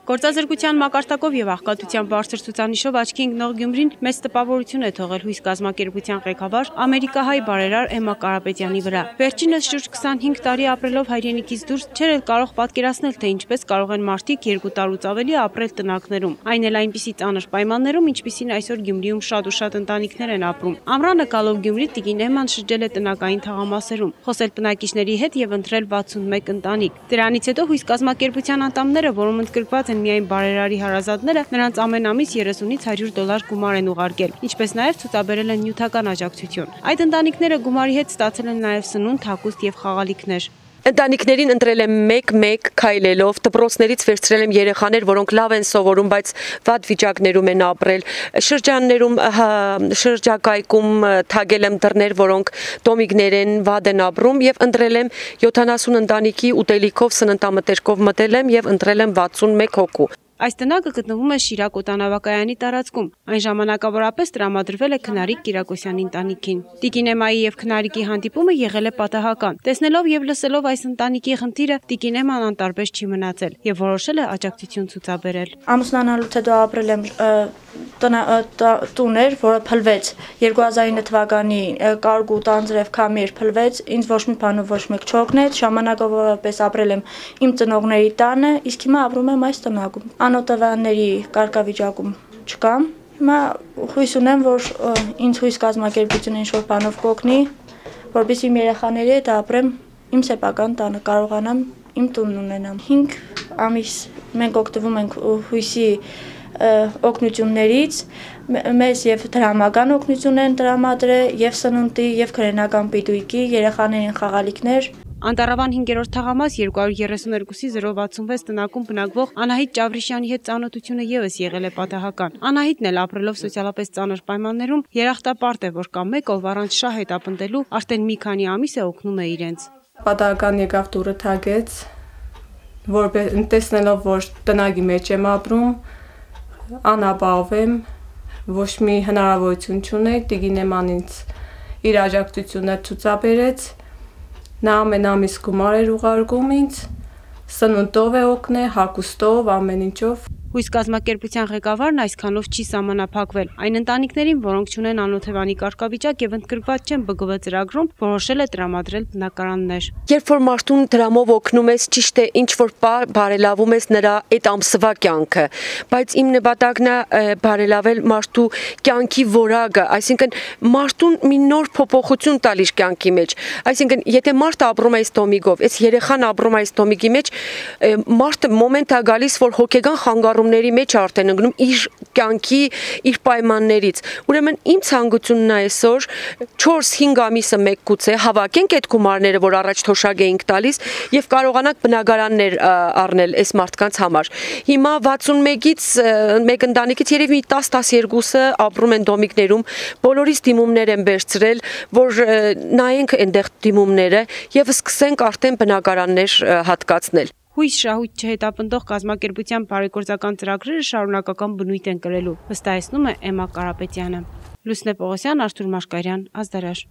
Գործազրկության մակարդակով եւ աղքատության բարձր ցուցանիշով աչքի ընկնող Գյումրին մեծ տպավորություն է թողել հույս կազմակերպության ղեկավար ամերիկահայ բարերար Էմմա Կարապետյանի վրա։ Վերջինս շուրջ 25 տարի ապրելով հայրենիքից դուրս չէր էլ կարող պատկերացնել, թե ինչպես կարող են մարդիկ 2 տարուց ավելի ապրել տնակներում, այն էլ այնպիսի ծանր պայմաններում, ինչպիսին այսօր Գյումրիում շատ ու շատ ընտանիքներ են ապրում։ Ամռանը գալով Գյումրի տիկին Էմման շրջել է տնական թաղամասերում, խոսել բնակիչների հետ եւ ընտրել 61 ընտանիք։ Դրանից հետո հույս կազմակերպության անդամները, որոնց ընդգրկված են միայն բարերարի հարազատները, նրանց ամեն ամիս 30-ից $100 գումար են ուղարկել, ինչպես նաև ցուցաբերել են նյութական աջակցություն։ Այդ ընտանիքները գումարի հետ ստացել են նաև սնունդ, հագուստ եւ խաղալիքներ։ Ընտանիքներին ընտրել եմ մեկ քայլելով, դպրոցներից վերցրել եմ երեխաներ, որոնք լավ են սովորում, բայց վատ վիճակներում են ապրել։ Շրջաններում շրջակայքում թագել եմ դռներ, որոնք տոմիկներ են, վատ են ապրում, եւ ընտրել եմ 70 ընտանիքի ուտելիքով, սննդամթերքով մտել եմ եւ ընտրել եմ 61 հոգու։ Այս տնակը գտնվում է Շիրակ օդանավակայանի տարածքում։ Այն ժամանակավորապես տրամադրվել է Քնարիկ Կիրակոսյանի ընտանիքին։ Տիկին Էմմայի եւ Քնարիկի հանդիպումը եղել է պատահական։ Տեսնելով եւ լսելով այս ընտանիքի խնդիրը, տիկին Էմման անտարբեր չի մնացել եւ որոշել է աջակցություն ցուցաբերել։ Ամուսնանալուց հետո ապրել եմ տուներ, որը փլվեց 2009 թվականի կարգ ու տանձրև քամիր փլվեց, ինձ ոչ մի բան ու ոչ մեկ չօգնեց, ժամանակավորապես ապրել եմ իմ ծնողների տանը, իսկ հիմա ապրում եմ այս տնակում։ Անօտավանների կարգավիճակում չկամ։ Հիմա հույս ունեմ, որ ինձ հույս կազմակերպությունը ինչ-որ բանով կօգնի, որպեսզի իմ երեխաների հետ ապրեմ իմ սեփական տանը, կարողանամ իմ տունն ունենամ։ 5 ամիս մենք օգտվում ենք հույսի օգնություններից, մեզ եւ դրամական օգնություն են տրամադրել, եւ սնունդի, եւ քրենական պիտույկի, երեխաներին խաղալիքներ։ Անտառավան 5-րդ թաղամաս 232-066 տնակում բնակվող Անահիտ Ճավրիշյանի հետ ծանոթությունը եւս եղել է պատահական։ Անահիտն էլ ապրելով սոցիալապես ծանր պայմաններում երախտապարտ է, որ կա մեկ, ով առանց շահ հետապնդելու արդեն մի քանի ամիս է օգնում է իրենց։ Պատահական եկավ դուրը թագեց, որպես տեսնելով, որ տնակի մեջ եմ ապրում, անապահով եմ, ոչ մի հնարավորություն չունեի, տիկին Էմման ինձ իր աջակցությունը ցուցաբերեց։ Նա ամեն ամիս գումար էր ուղարկում ինձ, սնունդով է օգնել, հագուստով, ամեն ինչով։ Հույս կազմակերպության ղեկավարն այսքանով չի սահմանափակվել։ Այն ընտանիքներին, որոնք չունեն անօթևանի կարգավիճակ եւ ընդգրկված չեն ԲԳՎ ծրագրում, որոշել է տրամադրել բնակարաններ։ Երբ որ մարդուն դրամով օգնում ես, ճիշտ է, ինչ որ բարելավում ես նրա այդ ամսվա կյանքը, բայց իմ նպատակն է բարելավել մարդու կյանքի որակը, այսինքն մարդուն մի նոր փոփոխություն տալ իր կյանքի մեջ։ Այսինքն, եթե մարդը ապրում է այս տոմիկով, այս երեխան ապրում է այս տոմիկի մեջ, մարդը մոմենտ է գալիս, որ հոգեգան խանգարումների մեջ արդեն ընկնում իր կյանքի, իր պայմաններից։ Ուրեմն իմ ցանկությունն է այսօր 4-5 ամիսը մեկ գուցե հավաքենք այդ գումարները, որ առաջ թոշակ էինք տալիս, եւ կարողանանք բնակարաններ առնել այս մարդկանց համար։ Հիմա 61-ից մեկ ընտանիքից երևի 10-12-ը ապրում են դոմիկներում, բոլորից դիմումներ են վերցրել, որ նայենք այնտեղ դիմումները եւ սկսենք արդեն բնակարաններ հատկացնել։ Հույս շահույթ չհետապնդող կազմակերպության բարեգործական ծրագրերը շարունակական բնույթ են կրելու, վստահեցնում է Էմմա Կարապետյանը։ Լուսնե Պողոսյան, Արթուր Մաշկարյան, Ազդարար։